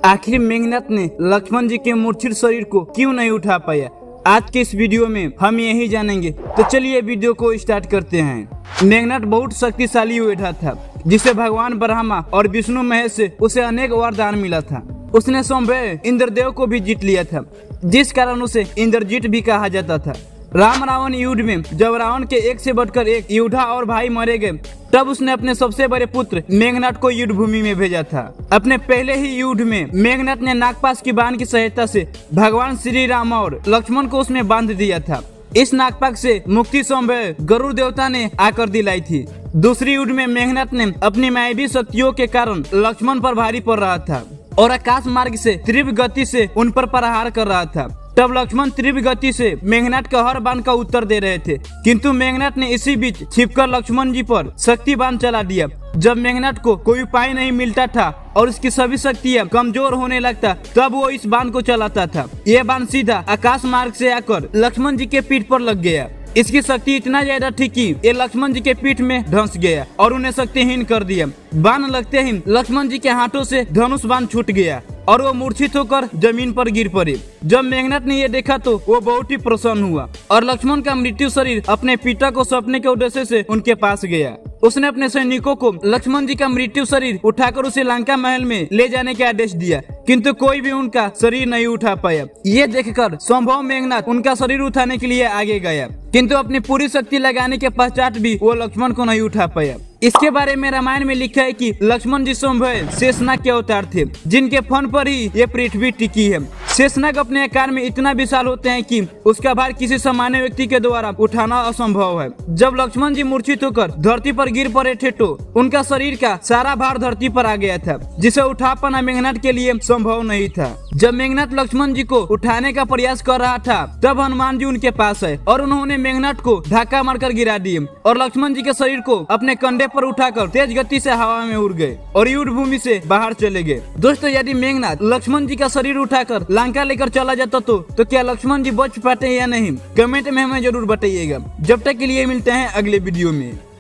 आखिर मेघनाथ ने लक्ष्मण जी के मूर्छित शरीर को क्यों नहीं उठा पाया? आज के इस वीडियो में हम यही जानेंगे। तो चलिए वीडियो को स्टार्ट करते हैं। मेघनाथ बहुत शक्तिशाली योद्धा था, जिसे भगवान ब्रह्मा और विष्णु महेश से उसे अनेक वरदान मिला था। उसने स्वयं इंद्रदेव को भी जीत लिया था, जिस कारण उसे इंद्रजीत भी कहा जाता था। राम रावण युद्ध में जब रावण के एक से बढ़कर एक योद्धा और भाई मारे गए, तब उसने अपने सबसे बड़े पुत्र मेघनाथ को युद्ध भूमि में भेजा था। अपने पहले ही युद्ध में मेघनाथ ने नागपाश की बाण की सहायता से भगवान श्री राम और लक्ष्मण को उसमें बांध दिया था। इस नागपाश से मुक्ति स्वयं गरुड़ देवता ने आकर दिलाई थी। दूसरी युद्ध में मेघनाथ ने अपनी मायावी शक्तियों के कारण लक्ष्मण पर भारी पड़ रहा था और आकाश मार्ग से तीव्र गति से उन पर प्रहार कर रहा था। तब लक्ष्मण तीव्र गति से मेघनाथ का हर बाण का उत्तर दे रहे थे, किंतु मेघनाथ ने इसी बीच छिपकर लक्ष्मण जी पर शक्ति बाण चला दिया। जब मेघनाथ को कोई उपाय नहीं मिलता था और उसकी सभी शक्तियां कमजोर होने लगता, तब वो इस बाण को चलाता था। ये बाण सीधा आकाश मार्ग से आकर लक्ष्मण जी के पीठ पर लग गया। इसकी शक्ति इतना ज्यादा थी कि ये लक्ष्मण जी के पीठ में धंस गया और उन्हें शक्तिहीन कर दिया। बाण लगते ही लक्ष्मण जी के हाथों से धनुष बाण छूट गया और वो मूर्छित होकर जमीन पर गिर पड़े। जब मेघनाथ ने ये देखा तो वो बहुत ही प्रसन्न हुआ और लक्ष्मण का मृत्यु शरीर अपने पिता को सौंपने के उद्देश्य से उनके पास गया। उसने अपने सैनिकों को लक्ष्मण जी का मृत्यु शरीर उठाकर उसे लंका महल में ले जाने के आदेश दिया, किंतु कोई भी उनका शरीर नहीं उठा पाया। ये देखकर स्वयं मेघनाथ उनका शरीर उठाने के लिए आगे गया, किंतु अपनी पूरी शक्ति लगाने के पश्चात भी वो लक्ष्मण को नहीं उठा पाया। इसके बारे में रामायण में लिखा है कि लक्ष्मण जी स्वयं शेषनाग के अवतार थे, जिनके फन पर ही ये पृथ्वी टिकी है। शेषनाग अपने आकार में इतना विशाल होते हैं कि उसका भार किसी सामान्य व्यक्ति के द्वारा उठाना असंभव है। जब लक्ष्मण जी मूर्छित होकर धरती पर गिर पड़े थे तो उनका शरीर का सारा भार धरती पर आ गया था, जिसे उठा पाना मेघनाथ के लिए संभव नहीं था। जब मेघनाथ लक्ष्मण जी को उठाने का प्रयास कर रहा था, तब हनुमान जी उनके पास है और उन्होंने मेघनाथ को धक्का मारकर गिरा दिए और लक्ष्मण जी के शरीर को अपने कंधे पर उठाकर तेज गति से हवा में उड़ गए और युद्ध भूमि से बाहर चले गए। दोस्तों, यदि मेघनाथ लक्ष्मण जी का शरीर उठाकर लंका लेकर चला जाता तो क्या लक्ष्मण जी बच पाते या नहीं? कमेंट में हमें जरूर बताइएगा। जब तक के लिए मिलते हैं अगले वीडियो में।